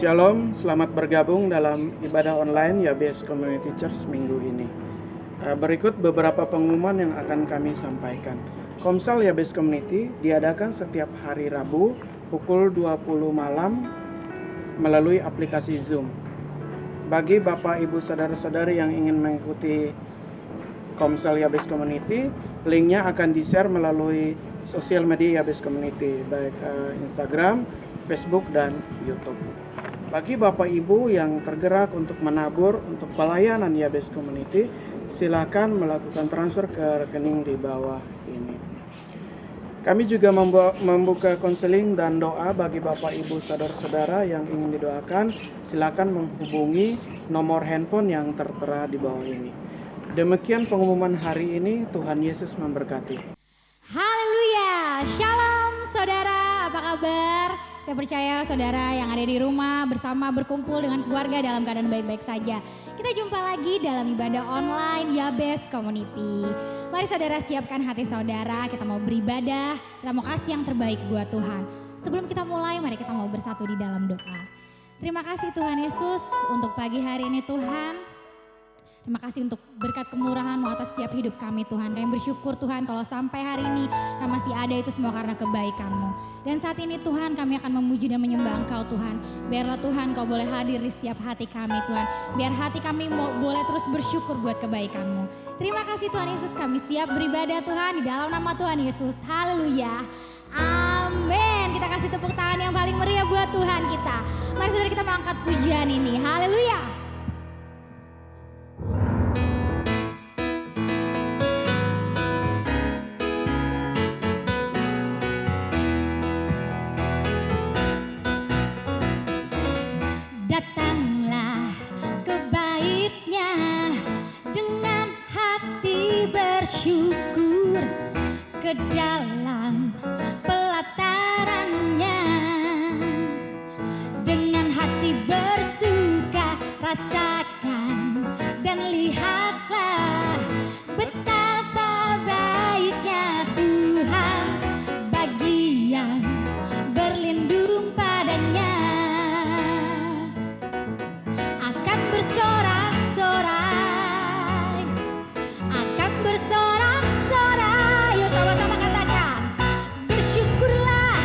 Shalom, selamat bergabung dalam ibadah online YBS Community Church minggu ini. Berikut beberapa pengumuman yang akan kami sampaikan. Komsel YBS Community diadakan setiap hari Rabu pukul 20 malam melalui aplikasi Zoom. Bagi Bapak Ibu Saudara-saudari yang ingin mengikuti Komsel YBS Community, linknya akan di-share melalui sosial media YBS Community, baik Instagram, Facebook, dan YouTube. Bagi Bapak Ibu yang tergerak untuk menabur untuk pelayanan YBS Community, silakan melakukan transfer ke rekening di bawah ini. Kami juga membuka konseling dan doa bagi Bapak Ibu saudara-saudara yang ingin didoakan. Silakan menghubungi nomor handphone yang tertera di bawah ini. Demikian pengumuman hari ini. Tuhan Yesus memberkati. Haleluya, shalom saudara, apa kabar? Saya percaya saudara yang ada di rumah bersama berkumpul dengan keluarga dalam keadaan baik-baik saja. Kita jumpa lagi dalam ibadah online YBS Community. Mari saudara siapkan hati saudara, kita mau beribadah, kita mau kasih yang terbaik buat Tuhan. Sebelum kita mulai, mari kita mau bersatu di dalam doa. Terima kasih Tuhan Yesus untuk pagi hari ini Tuhan. Terima kasih untuk berkat kemurahan-Mu atas setiap hidup kami Tuhan. Kami bersyukur Tuhan kalau sampai hari ini kami masih ada itu semua karena kebaikan-Mu. Dan saat ini Tuhan kami akan memuji dan menyembah Engkau Tuhan. Biarlah Tuhan Kau boleh hadir di setiap hati kami Tuhan. Biar hati kami boleh terus bersyukur buat kebaikan-Mu. Terima kasih Tuhan Yesus, kami siap beribadah Tuhan di dalam nama Tuhan Yesus. Haleluya. Amin. Kita kasih tepuk tangan yang paling meriah buat Tuhan kita. Mari saudara kita mengangkat pujian ini. Haleluya. Datanglah ke bait-Nya dengan hati bersyukur, ke dalam pelataran-Nya dengan hati bersuka. Rasakan dan lihatlah betapa baiknya Tuhan bagi yang berlindung padanya. Bersorak-sorai, yuk sama-sama katakan, bersyukurlah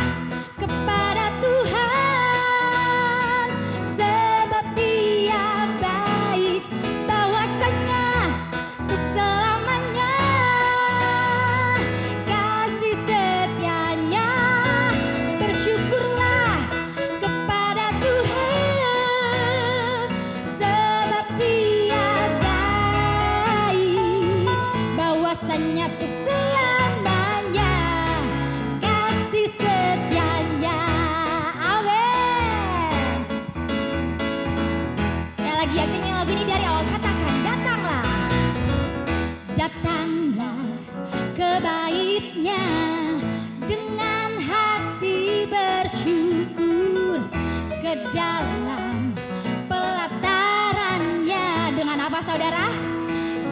kepada Tuhan, sebab Dia baik, bahwasanya untuk selamanya kasih setianya. Bersyukurlah kepada Tuhan, sebab Dia bahwasanya untuk selamanya kasih setianya. Amin. Sekali lagi yang nyanyi lagu ini dari awal, katakan, datanglah. Datanglah ke bait-Nya dengan hati bersyukur, ke dalam pelataran-Nya. Dengan apa saudara?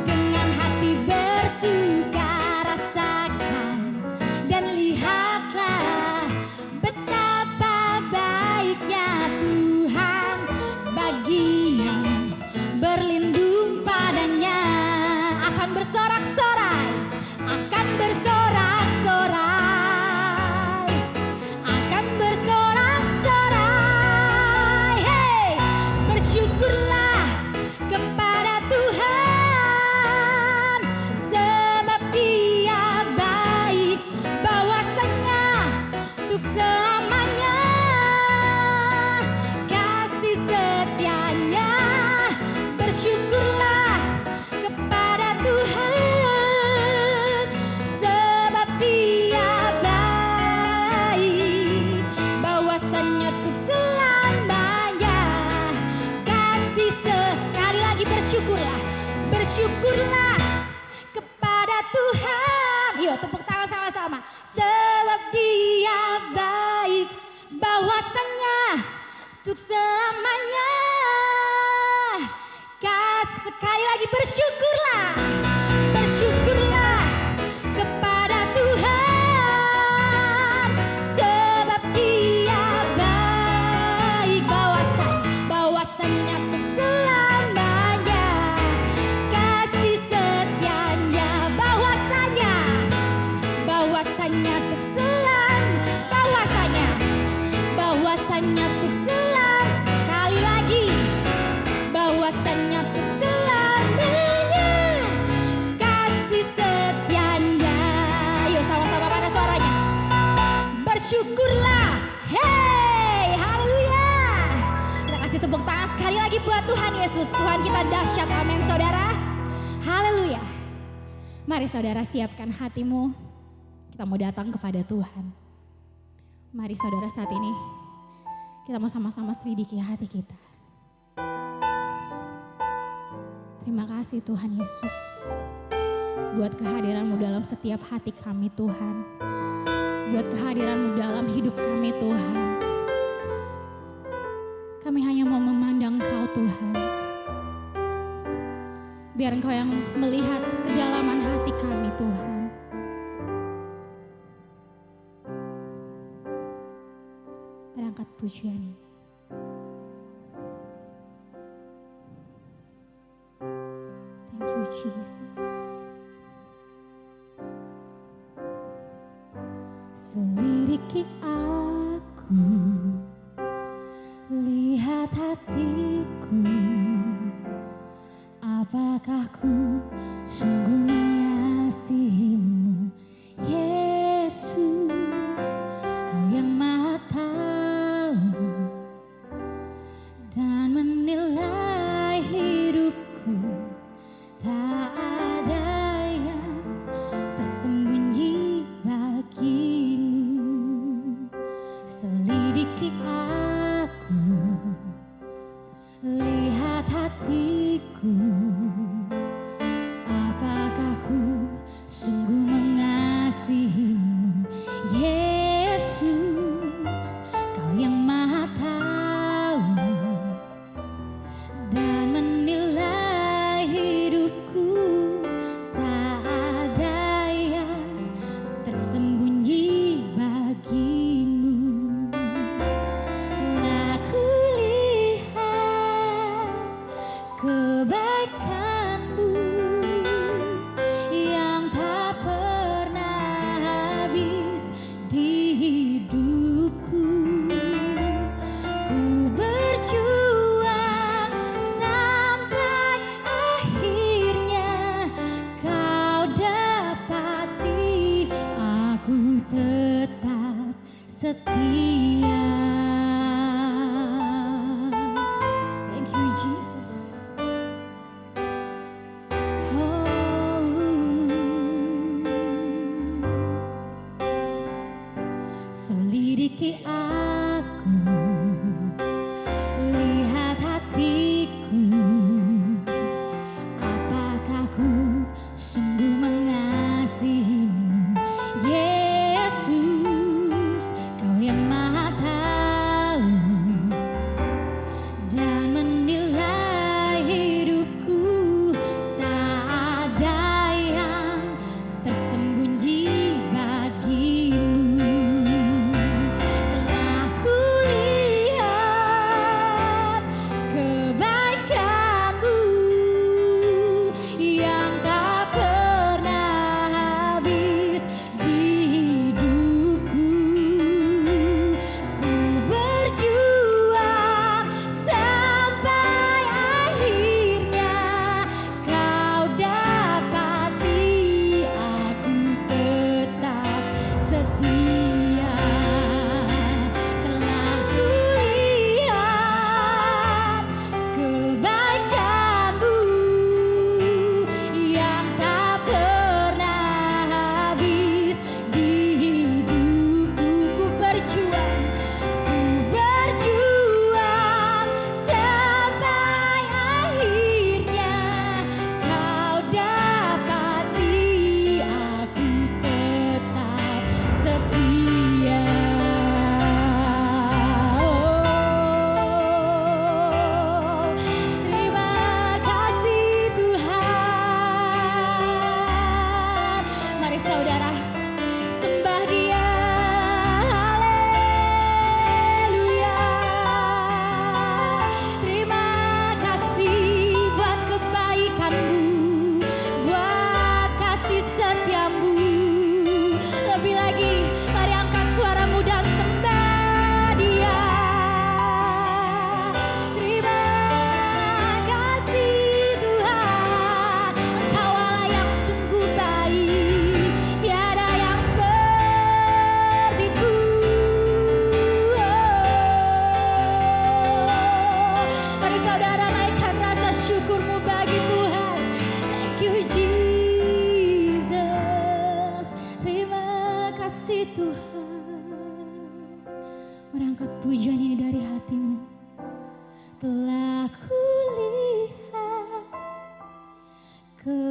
Dengan hati bersuka. Rasakan dan lihatlah betapa baiknya Tuhan bagi yang berlindung padanya. Akan bersorak-sorai, akan bersorak-sorai, akan bersorak-sorai. Hey, bersyukurlah kepada Tuhan, sebab Dia baik, bahwasanya untuk selamanya kasih setianya. Bersyukurlah kepada Tuhan, sebab Dia baik, bahwasanya untuk selamanya kasih sekali lagi. Bersyukurlah, bersyukurlah kepada Tuhan. Yuk tepuk tangan sama-sama. Sebab Dia baik, bahwasanya untuk selamanya. Sekali lagi bersyukurlah, bersyukurlah kepada Tuhan, sebab Dia baik, bahwasanya kata dahsyat amin saudara. Haleluya. Mari saudara siapkan hatimu. Kita mau datang kepada Tuhan. Mari saudara saat ini kita mau sama-sama selidiki hati kita. Terima kasih Tuhan Yesus. Buat kehadiran-Mu dalam setiap hati kami Tuhan. Buat kehadiran-Mu dalam hidup kami Tuhan. Kami hanya mau memandang Engkau Tuhan. Biar Engkau yang melihat kedalaman hati kami Tuhan. Berangkat pujian ini. Thank you Jesus. Selidiki aku, lihat hatiku, apakah ku sungguh mengasihimu, Yesus, Kau yang Maha Tahu dan menilai hidupku, tak ada yang tersembunyi bagimu. Selidiki aku, lihat hatiku, apakah ku sungguh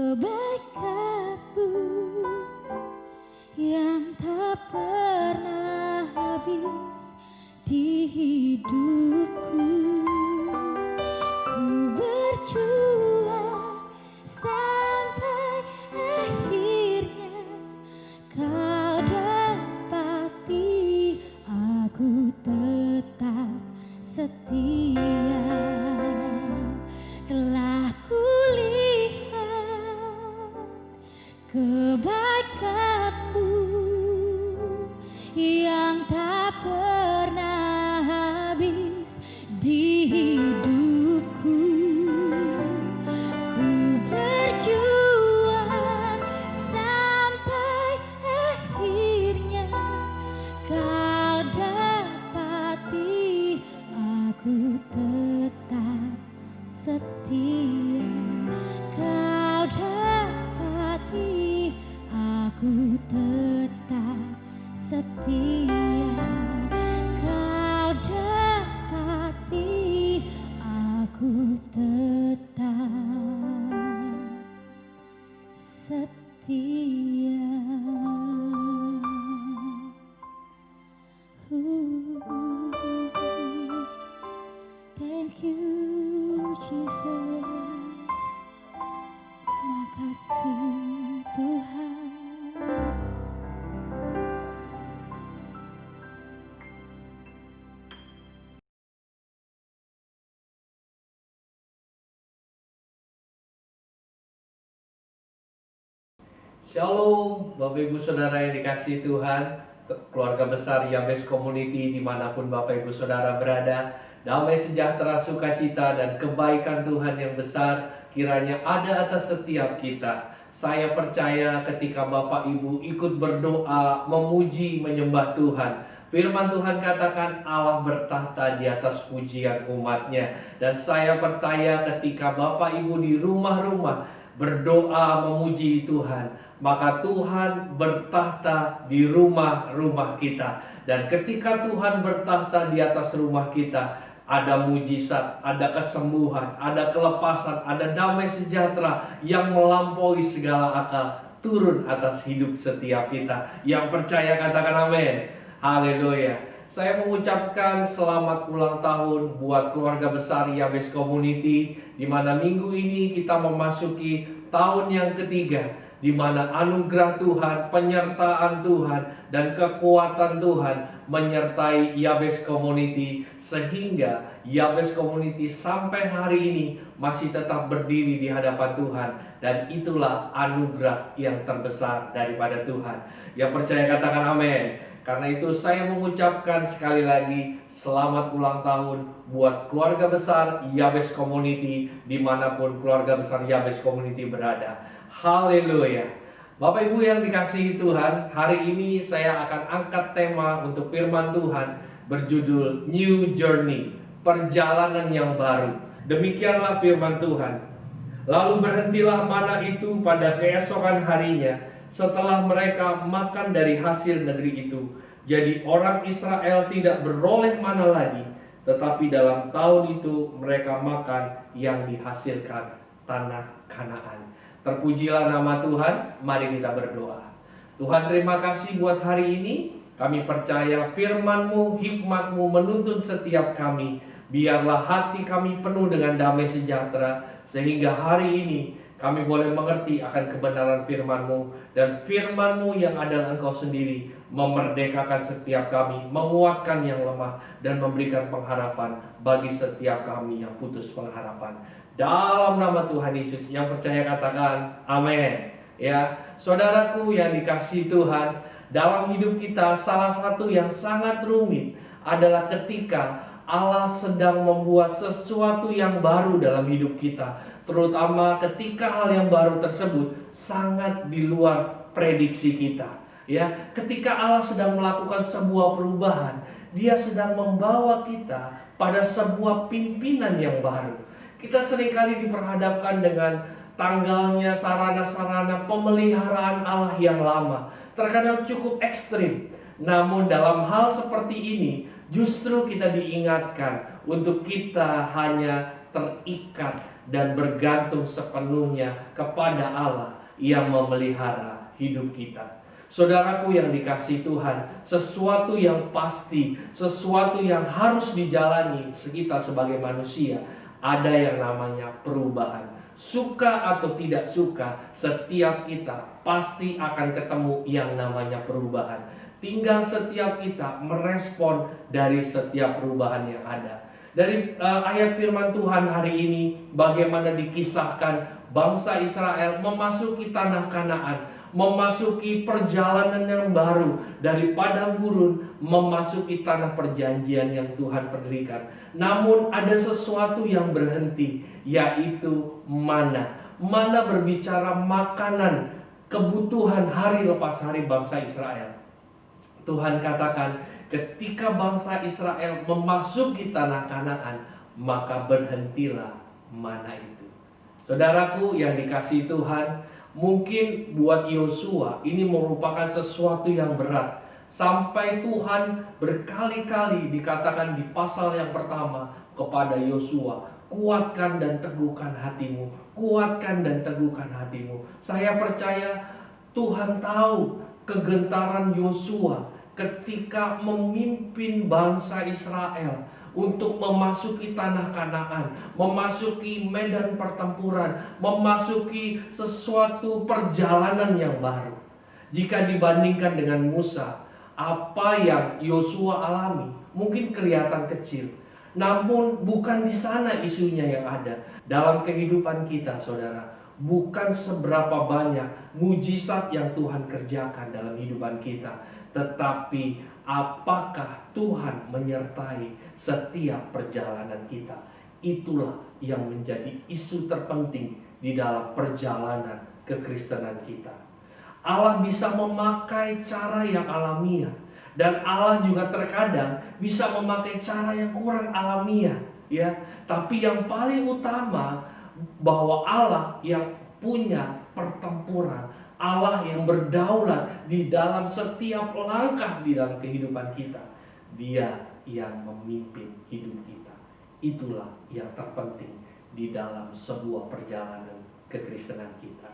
kebaikanmu yang tak pernah habis di hidupku. Ku berjuang sampai akhirnya kau dapati aku tetap setia. Telah kulihat kebaikanmu yang tak pernah habis di hidupku. Ku berjuang sampai akhirnya kau dapati aku tetap setia. Kau dapati aku tetap setia. Kau dapati aku tetap setia. Thank you, Jesus. Terima kasih, Tuhan. Shalom, Bapak Ibu Saudara yang dikasihi Tuhan, keluarga besar Yabes Community dimanapun Bapak Ibu Saudara berada, damai sejahtera, sukacita, dan kebaikan Tuhan yang besar kiranya ada atas setiap kita. Saya percaya ketika Bapak Ibu ikut berdoa, memuji, menyembah Tuhan, firman Tuhan katakan Allah bertahta di atas pujian umatnya. Dan saya percaya ketika Bapak Ibu di rumah-rumah berdoa memuji Tuhan, maka Tuhan bertahta di rumah-rumah kita. Dan ketika Tuhan bertahta di atas rumah kita, ada mujizat, ada kesembuhan, ada kelepasan, ada damai sejahtera yang melampaui segala akal turun atas hidup setiap kita. Yang percaya katakan amin. Haleluya. Saya mengucapkan selamat ulang tahun buat keluarga besar Yabes Community, di mana minggu ini kita memasuki tahun yang ketiga, di mana anugerah Tuhan, penyertaan Tuhan, dan kekuatan Tuhan menyertai Yabes Community, sehingga Yabes Community sampai hari ini masih tetap berdiri di hadapan Tuhan. Dan itulah anugerah yang terbesar daripada Tuhan. Yang percaya katakan amin. Karena itu saya mengucapkan sekali lagi selamat ulang tahun buat keluarga besar Yabes Community dimanapun keluarga besar Yabes Community berada. Haleluya. Bapak Ibu yang dikasihi Tuhan, hari ini saya akan angkat tema untuk firman Tuhan berjudul New Journey, perjalanan yang baru. Demikianlah firman Tuhan. Lalu berhentilah mana itu pada keesokan harinya, setelah mereka makan dari hasil negeri itu. Jadi orang Israel tidak beroleh mana lagi, tetapi dalam tahun itu mereka makan yang dihasilkan tanah Kanaan. Terpujilah nama Tuhan, mari kita berdoa. Tuhan, terima kasih buat hari ini. Kami percaya firman-Mu, hikmat-Mu menuntun setiap kami. Biarlah hati kami penuh dengan damai sejahtera, sehingga hari ini kami boleh mengerti akan kebenaran firman-Mu. Dan firman-Mu yang adalah Engkau sendiri memerdekakan setiap kami, menguatkan yang lemah, dan memberikan pengharapan bagi setiap kami yang putus pengharapan. Dalam nama Tuhan Yesus, yang percaya katakan amin. Ya, saudaraku yang dikasihi Tuhan, dalam hidup kita salah satu yang sangat rumit adalah ketika Allah sedang membuat sesuatu yang baru dalam hidup kita, terutama ketika hal yang baru tersebut sangat di luar prediksi kita. Ya, ketika Allah sedang melakukan sebuah perubahan, Dia sedang membawa kita pada sebuah pimpinan yang baru. Kita seringkali diperhadapkan dengan tanggalnya sarana-sarana pemeliharaan Allah yang lama, terkadang cukup ekstrim. Namun dalam hal seperti ini, justru kita diingatkan untuk kita hanya terikat dan bergantung sepenuhnya kepada Allah yang memelihara hidup kita. Saudaraku yang dikasihi Tuhan, sesuatu yang pasti, sesuatu yang harus dijalani kita sebagai manusia, ada yang namanya perubahan. Suka atau tidak suka, setiap kita pasti akan ketemu yang namanya perubahan. Tinggal setiap kita merespon dari setiap perubahan yang ada. Dari ayat firman Tuhan hari ini, bagaimana dikisahkan bangsa Israel memasuki tanah Kanaan, memasuki perjalanan yang baru dari padang gurun, memasuki tanah perjanjian yang Tuhan berikan. Namun ada sesuatu yang berhenti, yaitu mana. Mana berbicara makanan, kebutuhan hari lepas hari bangsa Israel. Tuhan katakan, ketika bangsa Israel memasuki tanah Kanaan, maka berhentilah mana itu. Saudaraku yang dikasihi Tuhan, mungkin buat Yosua ini merupakan sesuatu yang berat. Sampai Tuhan berkali-kali dikatakan di pasal yang pertama kepada Yosua, kuatkan dan teguhkan hatimu, kuatkan dan teguhkan hatimu. Saya percaya Tuhan tahu kegentaran Yosua ketika memimpin bangsa Israel untuk memasuki tanah Kanaan, memasuki medan pertempuran, memasuki sesuatu perjalanan yang baru. Jika dibandingkan dengan Musa, apa yang Yosua alami mungkin kelihatan kecil. Namun bukan di sana isunya yang ada. Dalam kehidupan kita, saudara, bukan seberapa banyak mujizat yang Tuhan kerjakan dalam kehidupan kita, tetapi apakah Tuhan menyertai setiap perjalanan kita. Itulah yang menjadi isu terpenting di dalam perjalanan kekristenan kita. Allah bisa memakai cara yang alamiah, dan Allah juga terkadang bisa memakai cara yang kurang alamiah, ya. Tapi yang paling utama bahwa Allah yang punya pertempuran, Allah yang berdaulat di dalam setiap langkah di dalam kehidupan kita. Dia yang memimpin hidup kita. Itulah yang terpenting di dalam sebuah perjalanan kekristenan kita.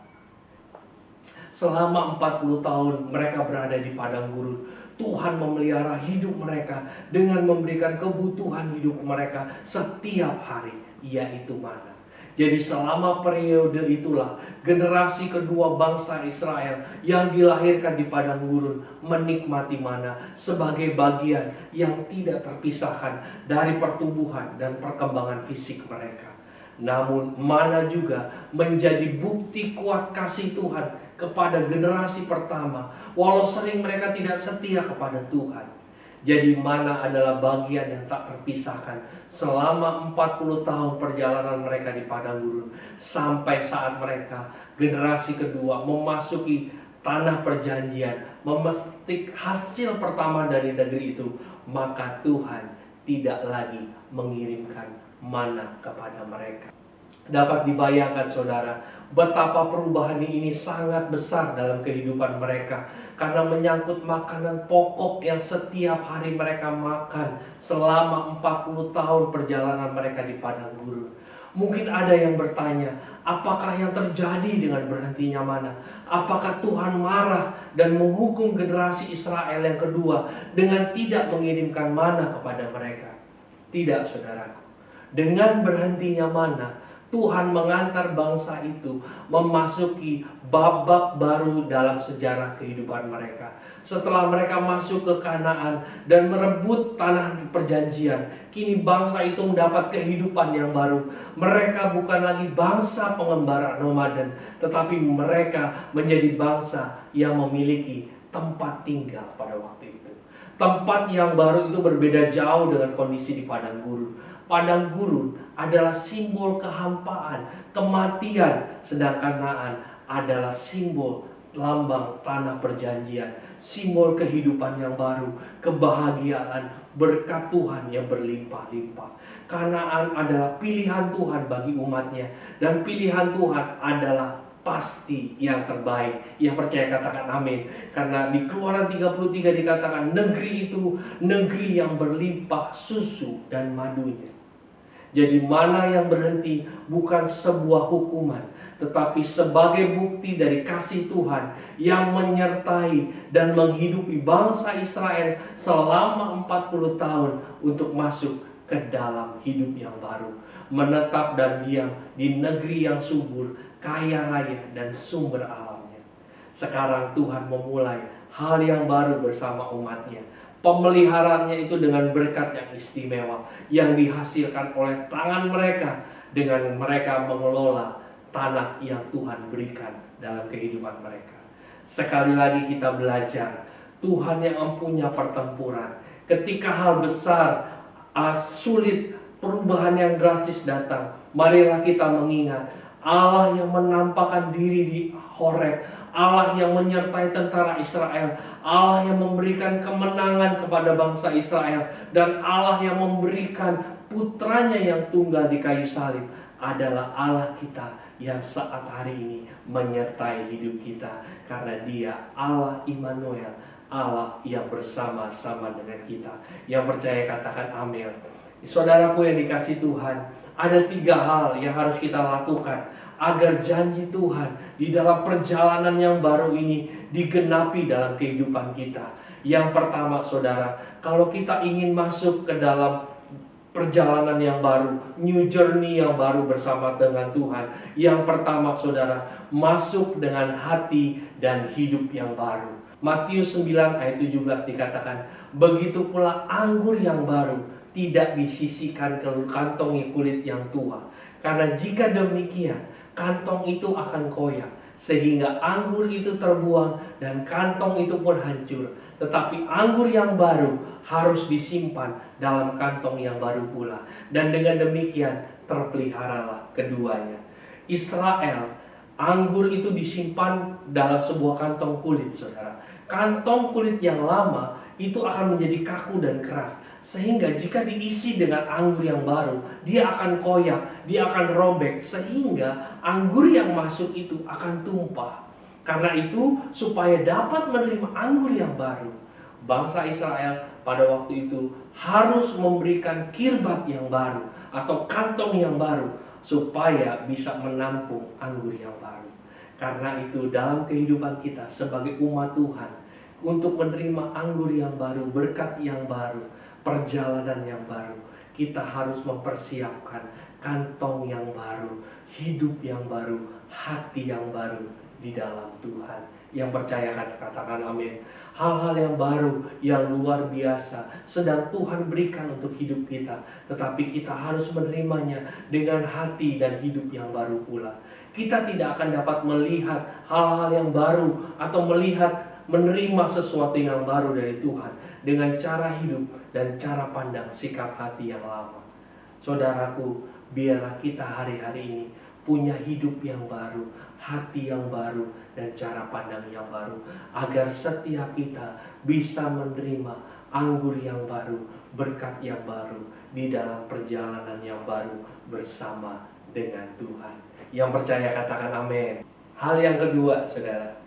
Selama 40 tahun mereka berada di padang gurun, Tuhan memelihara hidup mereka dengan memberikan kebutuhan hidup mereka setiap hari, yaitu mana. Jadi selama periode itulah generasi kedua bangsa Israel yang dilahirkan di padang gurun menikmati mana sebagai bagian yang tidak terpisahkan dari pertumbuhan dan perkembangan fisik mereka. Namun mana juga menjadi bukti kuat kasih Tuhan kepada generasi pertama, walau sering mereka tidak setia kepada Tuhan. Jadi mana adalah bagian yang tak terpisahkan selama 40 tahun perjalanan mereka di padang gurun, sampai saat mereka generasi kedua memasuki tanah perjanjian, memetik hasil pertama dari negeri itu, maka Tuhan tidak lagi mengirimkan mana kepada mereka. Dapat dibayangkan saudara, betapa perubahan ini sangat besar dalam kehidupan mereka, karena menyangkut makanan pokok yang setiap hari mereka makan selama 40 tahun perjalanan mereka di padang gurun. Mungkin ada yang bertanya, apakah yang terjadi dengan berhentinya mana? Apakah Tuhan marah dan menghukum generasi Israel yang kedua dengan tidak mengirimkan mana kepada mereka? Tidak, saudaraku. Dengan berhentinya mana, Tuhan mengantar bangsa itu memasuki babak baru dalam sejarah kehidupan mereka. Setelah mereka masuk ke Kanaan dan merebut tanah perjanjian, kini bangsa itu mendapat kehidupan yang baru. Mereka bukan lagi bangsa pengembara nomaden, tetapi mereka menjadi bangsa yang memiliki tempat tinggal pada waktu itu. Tempat yang baru itu berbeda jauh dengan kondisi di padang gurun. Padang gurun adalah simbol kehampaan, kematian, sedangkan Kanaan adalah simbol lambang tanah perjanjian, simbol kehidupan yang baru, kebahagiaan, berkat Tuhan yang berlimpah-limpah. Kanaan adalah pilihan Tuhan bagi umatnya, dan pilihan Tuhan adalah pasti yang terbaik. Yang percaya katakan amin. Karena di Keluaran 33 dikatakan negeri itu negeri yang berlimpah susu dan madunya. Jadi mana yang berhenti bukan sebuah hukuman, tetapi sebagai bukti dari kasih Tuhan yang menyertai dan menghidupi bangsa Israel selama 40 tahun untuk masuk ke dalam hidup yang baru. Menetap dan diam di negeri yang subur, kaya raya dan sumber alamnya. Sekarang Tuhan memulai hal yang baru bersama umatnya. Pemeliharaannya itu dengan berkat yang istimewa yang dihasilkan oleh tangan mereka dengan mereka mengelola tanah yang Tuhan berikan dalam kehidupan mereka. Sekali lagi kita belajar, Tuhan yang punya pertempuran. Ketika hal besar, sulit, perubahan yang drastis datang, marilah kita mengingat Allah yang menampakkan diri di Horeb, Allah yang menyertai tentara Israel, Allah yang memberikan kemenangan kepada bangsa Israel, dan Allah yang memberikan putranya yang tunggal di kayu salib adalah Allah kita yang saat hari ini menyertai hidup kita, karena Dia Allah Immanuel, Allah yang bersama-sama dengan kita. Yang percaya katakan amin. Saudaraku yang dikasihi Tuhan, ada 3 hal yang harus kita lakukan agar janji Tuhan di dalam perjalanan yang baru ini digenapi dalam kehidupan kita. Yang pertama, saudara, kalau kita ingin masuk ke dalam perjalanan yang baru, new journey yang baru bersama dengan Tuhan, yang pertama, saudara, masuk dengan hati dan hidup yang baru. Matius 9 ayat 17 dikatakan, begitu pula anggur yang baru tidak disisihkan ke kantongi kulit yang tua, karena jika demikian kantong itu akan koyak, sehingga anggur itu terbuang dan kantong itu pun hancur. Tetapi anggur yang baru harus disimpan dalam kantong yang baru pula, dan dengan demikian terpeliharalah keduanya. Israel, anggur itu disimpan dalam sebuah kantong kulit, saudara. Kantong kulit yang lama itu akan menjadi kaku dan keras, sehingga jika diisi dengan anggur yang baru, dia akan koyak, dia akan robek, sehingga anggur yang masuk itu akan tumpah. Karena itu, supaya dapat menerima anggur yang baru, bangsa Israel pada waktu itu harus memberikan kirbat yang baru atau kantong yang baru, supaya bisa menampung anggur yang baru. Karena itu dalam kehidupan kita sebagai umat Tuhan, untuk menerima anggur yang baru, berkat yang baru, perjalanan yang baru, kita harus mempersiapkan kantong yang baru, hidup yang baru, hati yang baru di dalam Tuhan. Yang percaya katakan amin. Hal-hal yang baru, yang luar biasa sedang Tuhan berikan untuk hidup kita, tetapi kita harus menerimanya dengan hati dan hidup yang baru pula. Kita tidak akan dapat melihat hal-hal yang baru atau menerima sesuatu yang baru dari Tuhan dengan cara hidup dan cara pandang sikap hati yang lama. Saudaraku, biarlah kita hari-hari ini punya hidup yang baru, hati yang baru, dan cara pandang yang baru, agar setiap kita bisa menerima anggur yang baru, berkat yang baru di dalam perjalanan yang baru bersama dengan Tuhan. Yang percaya katakan amin. Hal yang kedua, saudara,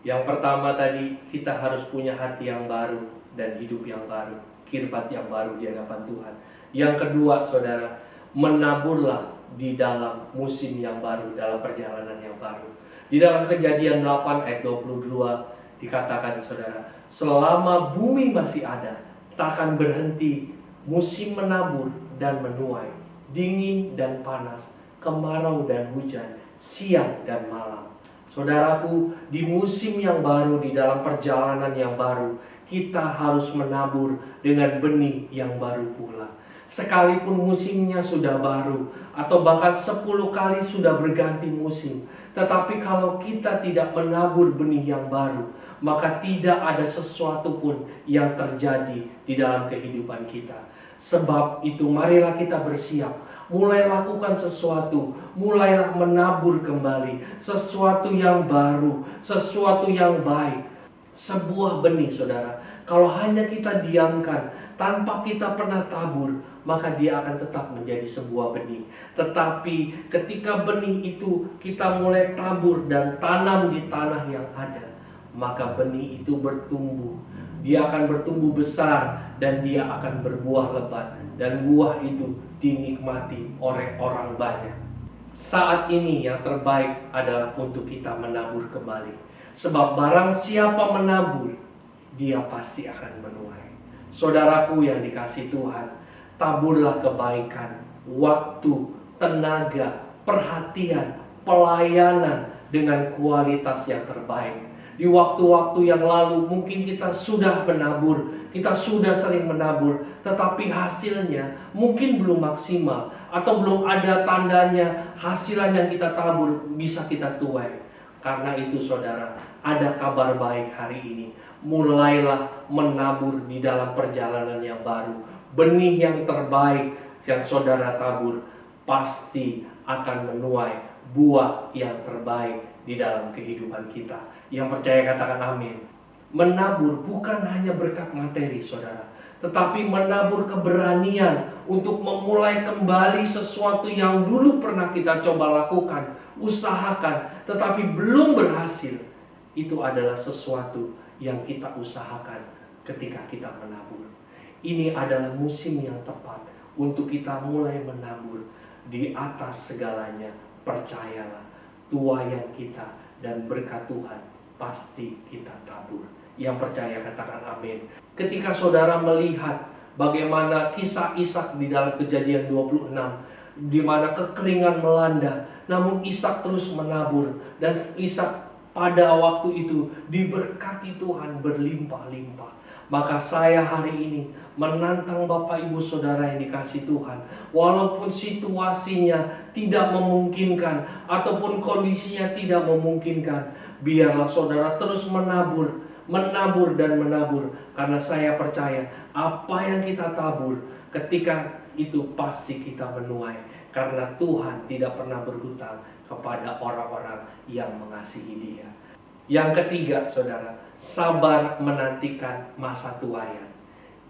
yang pertama tadi, kita harus punya hati yang baru dan hidup yang baru, kirbat yang baru di hadapan Tuhan. Yang kedua, saudara, menaburlah di dalam musim yang baru, dalam perjalanan yang baru. Di dalam Kejadian 8 ayat 22 dikatakan, saudara, selama bumi masih ada, takkan berhenti musim menabur dan menuai, dingin dan panas, kemarau dan hujan, siang dan malam. Saudaraku, di musim yang baru, di dalam perjalanan yang baru, kita harus menabur dengan benih yang baru pula. Sekalipun musimnya sudah baru, atau bahkan 10 kali sudah berganti musim, tetapi kalau kita tidak menabur benih yang baru, maka tidak ada sesuatu pun yang terjadi di dalam kehidupan kita. Sebab itu marilah kita bersiap, mulai lakukan sesuatu, mulailah menabur kembali sesuatu yang baru, sesuatu yang baik. Sebuah benih, saudara, kalau hanya kita diamkan tanpa kita pernah tabur, maka dia akan tetap menjadi sebuah benih. Tetapi ketika benih itu kita mulai tabur dan tanam di tanah yang ada, maka benih itu bertumbuh, dia akan bertumbuh besar dan dia akan berbuah lebat, dan buah itu dinikmati oleh orang banyak. Saat ini yang terbaik adalah untuk kita menabur kembali. Sebab barang siapa menabur, dia pasti akan menuai. Saudaraku yang dikasihi Tuhan, taburlah kebaikan, waktu, tenaga, perhatian, pelayanan dengan kualitas yang terbaik. Di waktu-waktu yang lalu mungkin kita sudah menabur, kita sudah sering menabur, tetapi hasilnya mungkin belum maksimal atau belum ada tandanya hasilan yang kita tabur bisa kita tuai. Karena itu saudara, ada kabar baik hari ini. Mulailah menabur di dalam perjalanan yang baru. Benih yang terbaik yang saudara tabur pasti akan menuai buah yang terbaik di dalam kehidupan kita. Yang percaya katakan amin. Menabur bukan hanya berkat materi saudara, tetapi menabur keberanian untuk memulai kembali sesuatu yang dulu pernah kita coba lakukan, usahakan, tetapi belum berhasil. Itu adalah sesuatu yang kita usahakan ketika kita menabur. Ini adalah musim yang tepat untuk kita mulai menabur. Di atas segalanya, percayalah, tuaian kita dan berkat Tuhan pasti kita tabur. Yang percaya katakan amin. Ketika saudara melihat bagaimana kisah Ishak di dalam Kejadian 26, di mana kekeringan melanda, namun Ishak terus menabur, dan Ishak pada waktu itu diberkati Tuhan berlimpah-limpah. Maka saya hari ini menantang Bapak Ibu Saudara yang dikasihi Tuhan, walaupun situasinya tidak memungkinkan ataupun kondisinya tidak memungkinkan, biarlah saudara terus menabur dan menabur. Karena saya percaya apa yang kita tabur ketika itu pasti kita menuai. Karena Tuhan tidak pernah berhutang kepada orang-orang yang mengasihi Dia. Yang ketiga saudara, sabar menantikan masa tuaian.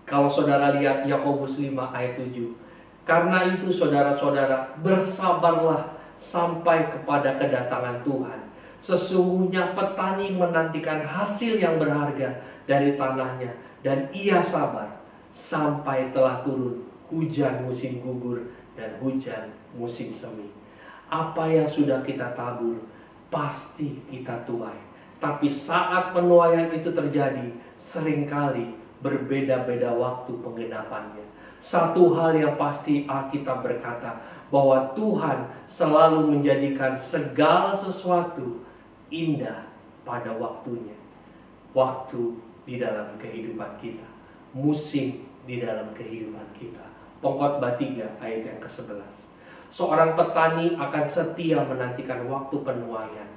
Kalau saudara lihat Yakobus 5 ayat 7, karena itu saudara-saudara, bersabarlah sampai kepada kedatangan Tuhan. Sesungguhnya petani menantikan hasil yang berharga dari tanahnya, dan ia sabar sampai telah turun hujan musim gugur dan hujan musim semi. Apa yang sudah kita tabur pasti kita tuai. Tapi saat penuaian itu terjadi, seringkali berbeda-beda waktu penggenapannya. Satu hal yang pasti Alkitab berkata bahwa Tuhan selalu menjadikan segala sesuatu indah pada waktunya. Waktu di dalam kehidupan kita, musim di dalam kehidupan kita. Pengkhotbah 3 ayat yang ke-11. Seorang petani akan setia menantikan waktu penuaian.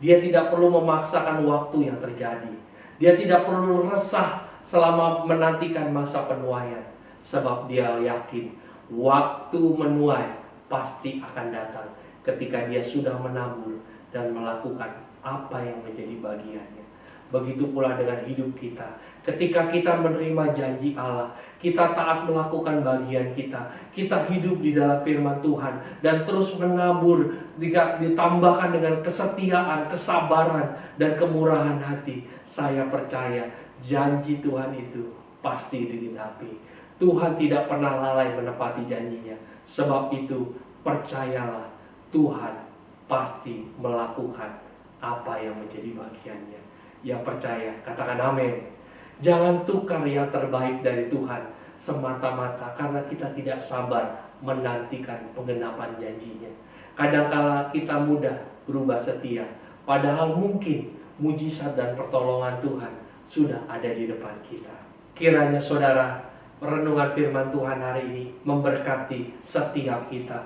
Dia tidak perlu memaksakan waktu yang terjadi. Dia tidak perlu resah selama menantikan masa penuaian. Sebab dia yakin waktu menuai pasti akan datang ketika dia sudah menabur dan melakukan apa yang menjadi bagiannya. Begitu pula dengan hidup kita. Ketika kita menerima janji Allah, kita taat melakukan bagian kita. Kita hidup di dalam firman Tuhan dan terus menabur, ditambahkan dengan kesetiaan, kesabaran, dan kemurahan hati. Saya percaya janji Tuhan itu pasti digenapi. Tuhan tidak pernah lalai menepati janjinya. Sebab itu percayalah, Tuhan pasti melakukan apa yang menjadi bagiannya. Yang percaya katakan amin. Jangan tukar yang terbaik dari Tuhan semata-mata karena kita tidak sabar menantikan penggenapan janjinya. Kadangkala kita mudah berubah setia, padahal mungkin mujizat dan pertolongan Tuhan sudah ada di depan kita. Kiranya saudara, renungan firman Tuhan hari ini memberkati setiap kita.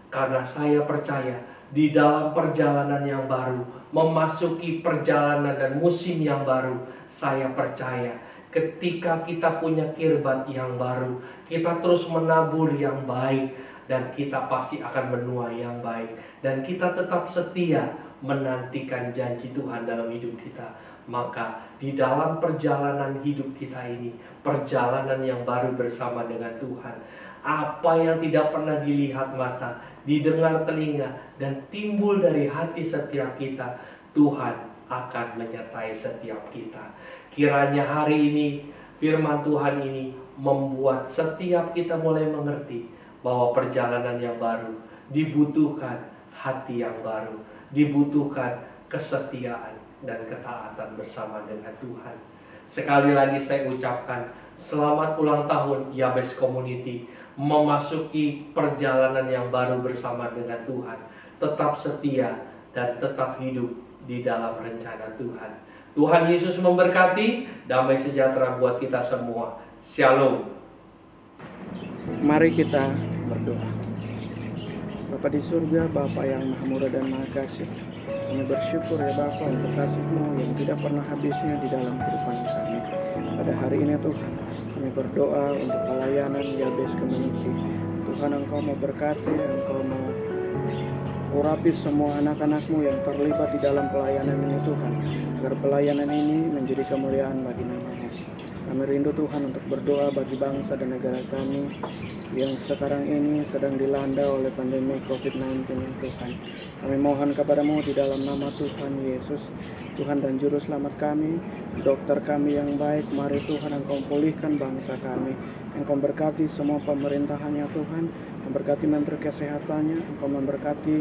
Karena saya percaya di dalam perjalanan yang baru, memasuki perjalanan dan musim yang baru, saya percaya ketika kita punya kirbat yang baru, kita terus menabur yang baik, dan kita pasti akan menuai yang baik. Dan kita tetap setia menantikan janji Tuhan dalam hidup kita. Maka di dalam perjalanan hidup kita ini, perjalanan yang baru bersama dengan Tuhan, apa yang tidak pernah dilihat mata, didengar telinga, dan timbul dari hati setiap kita, Tuhan akan menyertai setiap kita. Kiranya hari ini firman Tuhan ini membuat setiap kita mulai mengerti bahwa perjalanan yang baru dibutuhkan hati yang baru, dibutuhkan kesetiaan dan ketaatan bersama dengan Tuhan. Sekali lagi saya ucapkan selamat ulang tahun Yabes Community, memasuki perjalanan yang baru bersama dengan Tuhan. Tetap setia dan tetap hidup di dalam rencana Tuhan. Tuhan Yesus memberkati, damai sejahtera buat kita semua. Shalom. Mari kita berdoa. Bapa di surga, Bapa yang maha murah dan maha kasih, kami bersyukur ya Bapa untuk kasih-Mu yang tidak pernah habisnya di dalam kehidupan kami. Pada hari ini Tuhan, kami berdoa untuk pelayanan Yabes Community. Tuhan, Engkau mau berkati, Engkau mau urapi semua anak-anak-Mu yang terlibat di dalam pelayanan ini Tuhan, agar pelayanan ini menjadi kemuliaan bagi nama-Mu. Kami rindu Tuhan untuk berdoa bagi bangsa dan negara kami yang sekarang ini sedang dilanda oleh pandemi COVID-19 Tuhan. Kami mohon kepada-Mu di dalam nama Tuhan Yesus, Tuhan dan Juru Selamat kami, dokter kami yang baik, mari Tuhan Engkau pulihkan bangsa kami. Engkau berkati semua pemerintahannya Tuhan, Engkau berkati Menteri Kesehatannya, Engkau memberkati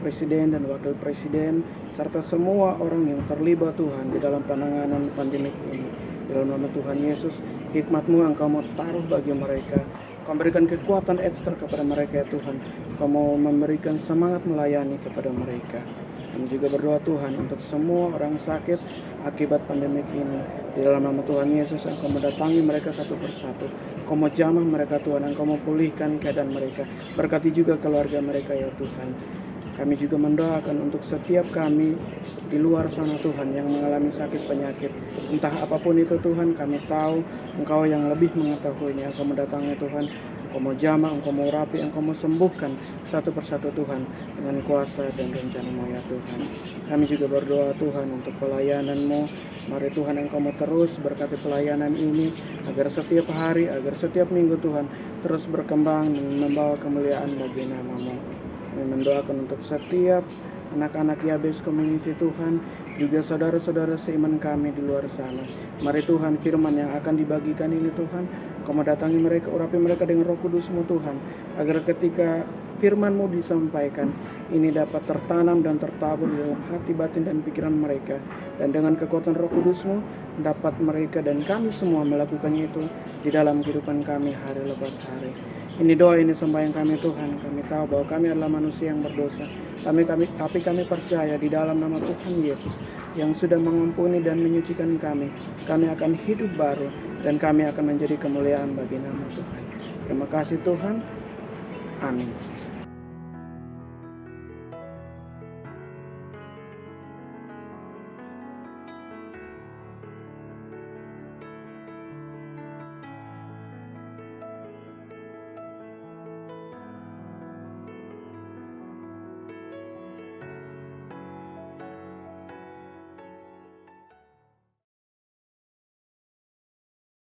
Presiden dan Wakil Presiden, serta semua orang yang terlibat Tuhan di dalam penanganan pandemi ini. Di dalam nama Tuhan Yesus, hikmat-Mu Engkau mau taruh bagi mereka. Engkau memberikan kekuatan ekstra kepada mereka ya Tuhan. Engkau mau memberikan semangat melayani kepada mereka. Kami juga berdoa Tuhan untuk semua orang sakit akibat pandemik ini. Di dalam nama Tuhan Yesus, Engkau mendatangi mereka satu persatu. Engkau mau jamah mereka Tuhan, Engkau mau pulihkan keadaan mereka. Berkati juga keluarga mereka ya Tuhan. Kami juga mendoakan untuk setiap kami di luar sana Tuhan yang mengalami sakit penyakit. Entah apapun itu Tuhan, kami tahu Engkau yang lebih mengetahuinya. Engkau mendatangi Tuhan, Engkau mau jamah, Engkau mau rapi, Engkau mau sembuhkan satu persatu Tuhan dengan kuasa dan rencana-Mu ya Tuhan. Kami juga berdoa Tuhan untuk pelayanan-Mu. Mari Tuhan Engkau mau terus berkati pelayanan ini agar setiap hari, agar setiap minggu Tuhan terus berkembang dan membawa kemuliaan bagi nama-Mu. Kami mendoakan untuk setiap anak-anak Yabes Community Tuhan, juga saudara-saudara seiman kami di luar sana. Mari Tuhan, firman yang akan dibagikan ini Tuhan, Kau mendatangi mereka, urapi mereka dengan Roh Kudus-Mu Tuhan, agar ketika firman-Mu disampaikan, ini dapat tertanam dan tertabur di dalam hati, batin, dan pikiran mereka. Dan dengan kekuatan Roh Kudus-Mu, dapat mereka dan kami semua melakukannya itu di dalam kehidupan kami hari lepas hari. Ini doa, ini sembahyang kami Tuhan. Kami tahu bahwa kami adalah manusia yang berdosa. Tapi kami percaya di dalam nama Tuhan Yesus yang sudah mengampuni dan menyucikan kami. Kami akan hidup baru dan kami akan menjadi kemuliaan bagi nama Tuhan. Terima kasih Tuhan. Amin.